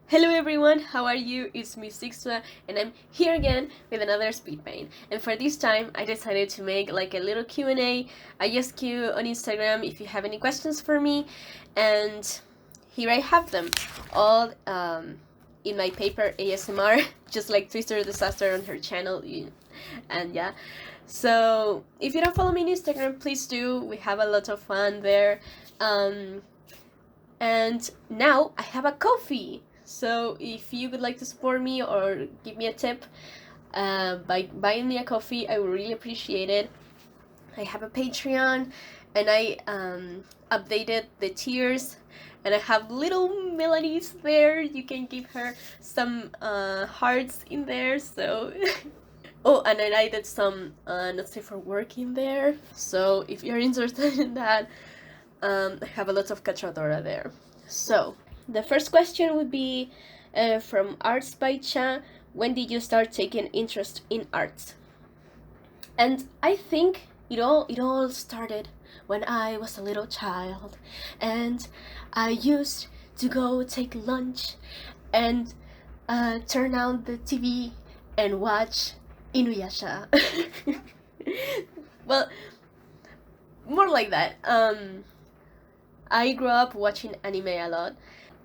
Hello everyone, how are you? It's me Sixtua and I'm here again with another SpeedPaint. And for this time I decided to make like a little Q&A. I ask you on Instagram if you have any questions for me, and here I have them all in my paper ASMR, just like Twister Disaster on her channel. And yeah, so if you don't follow me on Instagram, please do. We have a lot of fun there. And now I have a coffee. So if you would like to support me or give me a tip by buying me a coffee, I would really appreciate it. I have a Patreon, and I updated the tiers, and I have little melodies there. You can give her some hearts in there. So oh, and then I did some not safe for work in there. So if you're interested in that, I have a lot of cachadora there. So the first question would be from Arts by Cha. When did you start taking interest in art? And I think it all started when I was a little child, and I used to go take lunch and turn on the TV and watch Inuyasha. Well, more like that. I grew up watching anime a lot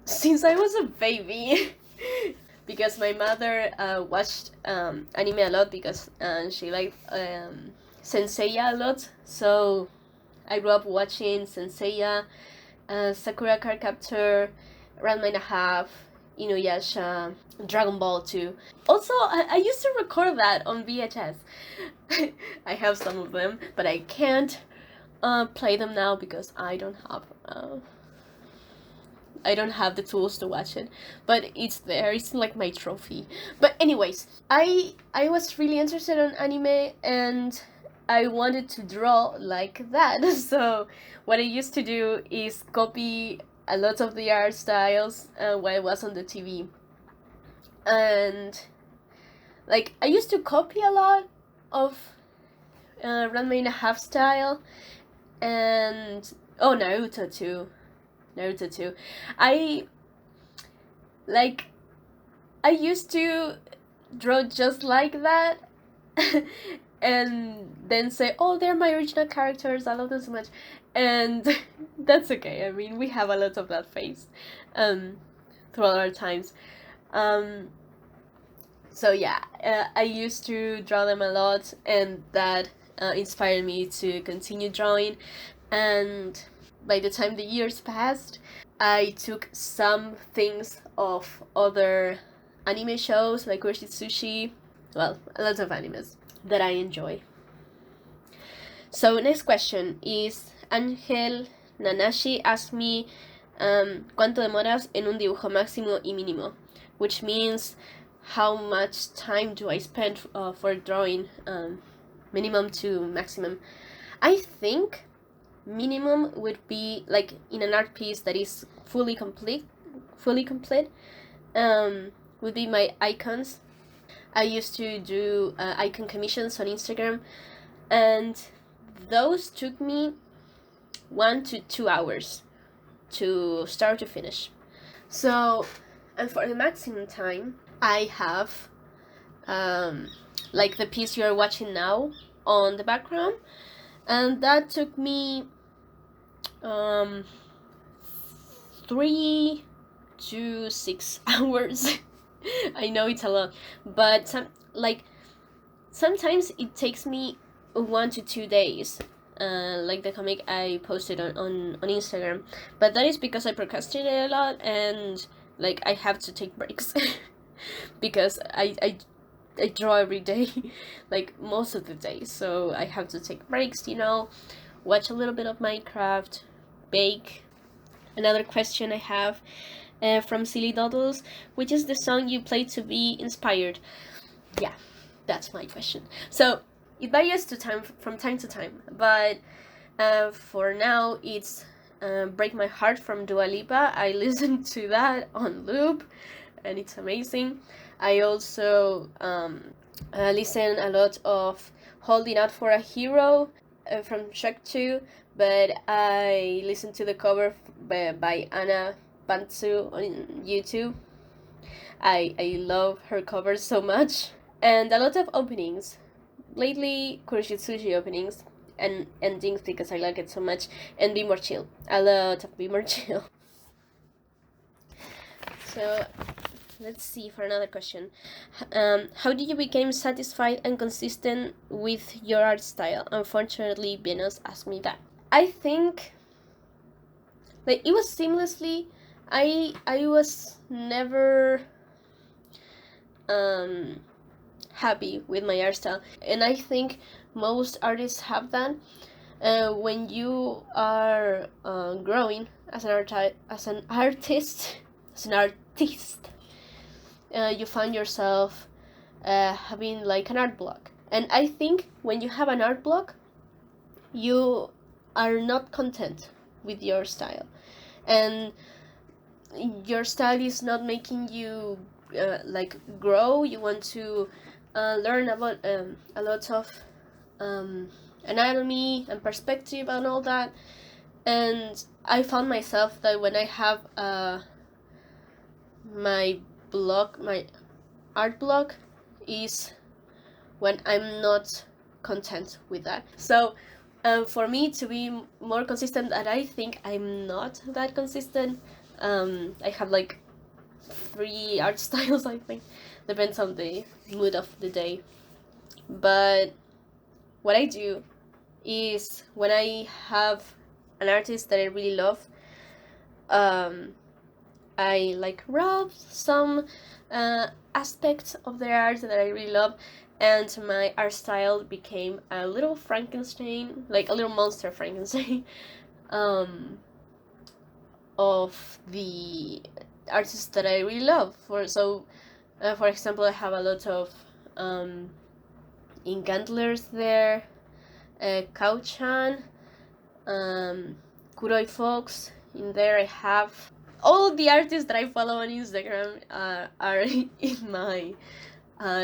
since I was a baby. Because my mother watched anime a lot because she liked Senseiya a lot. So I grew up watching Senseiya, Sakura Card Captor, Ranma and a Half, Inuyasha, Dragon Ball 2. Also, I used to record that on VHS. I have some of them, but I can't play them now because I don't have the tools to watch it, but it's there. It's like my trophy. But anyways, I was really interested in anime, and I wanted to draw like that. So what I used to do is copy a lot of the art styles while I was on the TV, and like I used to copy a lot of Ranma and a Half style, and Naruto too. I used to draw just like that and then say, oh, they're my original characters, I love them so much. And that's okay. I mean, we have a lot of that phase throughout our times. So yeah, I used to draw them a lot, and that inspired me to continue drawing. And by the time the years passed, I took some things of other anime shows like Crazy Sushi, well, a lot of animes that I enjoy. So next question is Angel Nanashi asked me ¿cuánto demoras en un dibujo máximo y mínimo? Which means how much time do I spend for drawing minimum to maximum. I think minimum would be like in an art piece that is fully complete would be my icons. I used to do icon commissions on Instagram, and those took me 1 to 2 hours to start to finish. So, and for the maximum time, I have like the piece you are watching now on the background, and that took me 3 to 6 hours. I know it's a lot, but sometimes it takes me 1 to 2 days, like the comic I posted on Instagram. But that is because I procrastinate a lot, and like I have to take breaks because I draw every day, like most of the day, so I have to take breaks, watch a little bit of Minecraft, bake. Another question I have from Silly Doddles, which is the song you play to be inspired? Yeah, that's my question. So it varies from time to time, but for now it's Break My Heart from Dua Lipa. I listen to that on loop, and it's amazing. I also listen a lot of Holding Out for a Hero from Shrek 2, but I listened to the cover by Anna Pantsu on YouTube. I love her covers so much. And a lot of openings. Lately, Kuroshitsuji openings and endings because I like it so much. And Be More Chill. A lot of Be More Chill. So, let's see for another question. How did you become satisfied and consistent with your art style? Unfortunately, Venus asked me that. I think like it was seamlessly. I was never happy with my art style, and I think most artists have that. When you are growing as an artist, you find yourself having like an art block. And I think when you have an art block, you are not content with your style, and your style is not making you like grow. You want to learn about a lot of anatomy and perspective and all that. And I found myself that when I have my art block is when I'm not content with that. So for me to be more consistent, and I think I'm not that consistent. I have like 3 art styles, I think. Depends on the mood of the day. But what I do is when I have an artist that I really love, I like rub some aspects of their art that I really love, and my art style became a little Frankenstein, like a little monster Frankenstein, of the artists that I really love. For example, I have a lot of Ingantlers there, Kauchan, Kuroi Fox. In there I have all the artists that I follow on Instagram are in my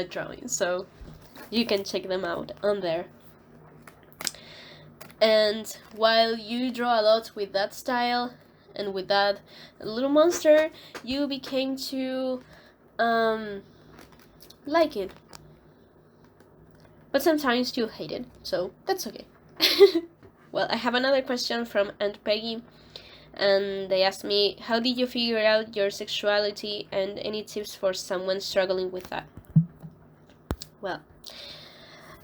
drawing, so you can check them out on there. And while you draw a lot with that style and with that little monster, you became to like it. But sometimes you hate it, so that's okay. Well, I have another question from Aunt Peggy, and they asked me, how did you figure out your sexuality, and any tips for someone struggling with that? Well,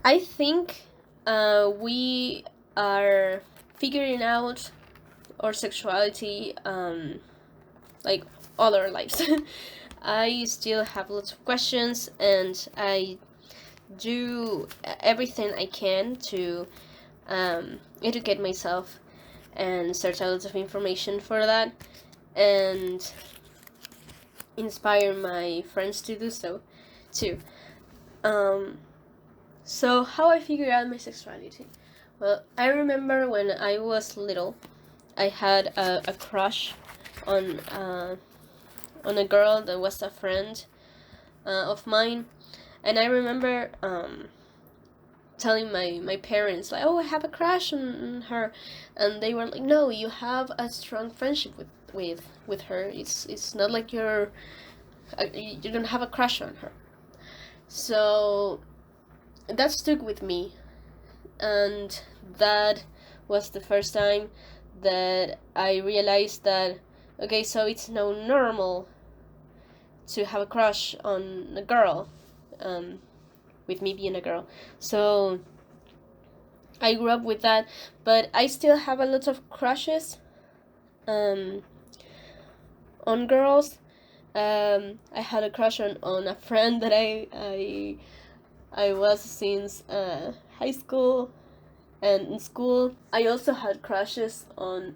I think we are figuring out our sexuality like all our lives. I still have lots of questions, and I do everything I can to educate myself and search a lot of information for that, and inspire my friends to do so too. So how I figured out my sexuality? Well, I remember when I was little, I had a crush on a girl that was a friend of mine, and I remember telling my parents, like, oh, I have a crush on her, and they were like, no, you have a strong friendship with her. It's not like you don't have a crush on her. So that stuck with me, and that was the first time that I realized that, okay, so it's now normal to have a crush on a girl, with me being a girl. So I grew up with that, but I still have a lot of crushes on girls. I had a crush on a friend that I was since high school and in school. I also had crushes on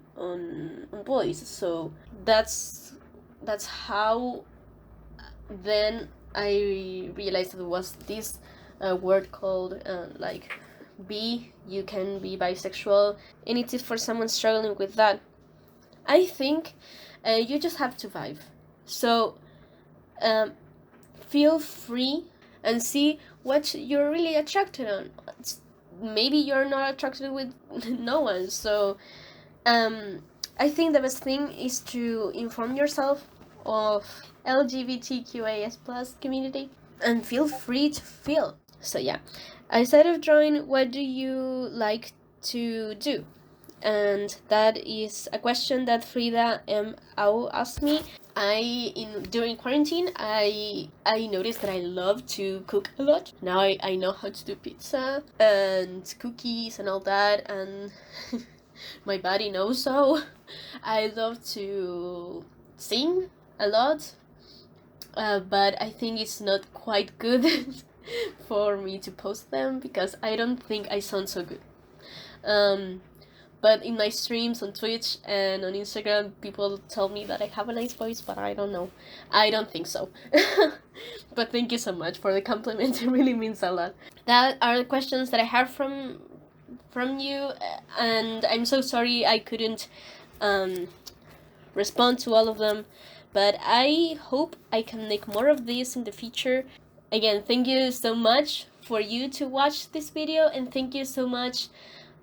boys, so that's how then I realized there was this word called like you can be bisexual. Any tips for someone struggling with that? I think you just have to vibe. So feel free and see what you're really attracted on. Maybe you're not attracted with no one. So I think the best thing is to inform yourself of LGBTQIS plus community, and feel free to feel. So yeah, instead of drawing, what do you like to do? And that is a question that Frida Au asked me. During quarantine, I noticed that I love to cook a lot. Now I know how to do pizza and cookies and all that, and my body knows so. I love to sing a lot, but I think it's not quite good for me to post them because I don't think I sound so good. But in my streams on Twitch and on Instagram, people tell me that I have a nice voice, but I don't know. I don't think so. But thank you so much for the compliment. It really means a lot. That are the questions that I have from you, and I'm so sorry I couldn't respond to all of them, but I hope I can make more of this in the future. Again, thank you so much for you to watch this video, and thank you so much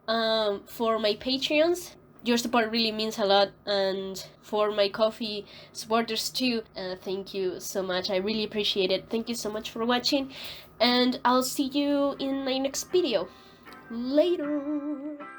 for my Patreons. Your support really means a lot, and for my coffee supporters too, thank you so much. I really appreciate it. Thank you so much for watching, and I'll see you in my next video. Later!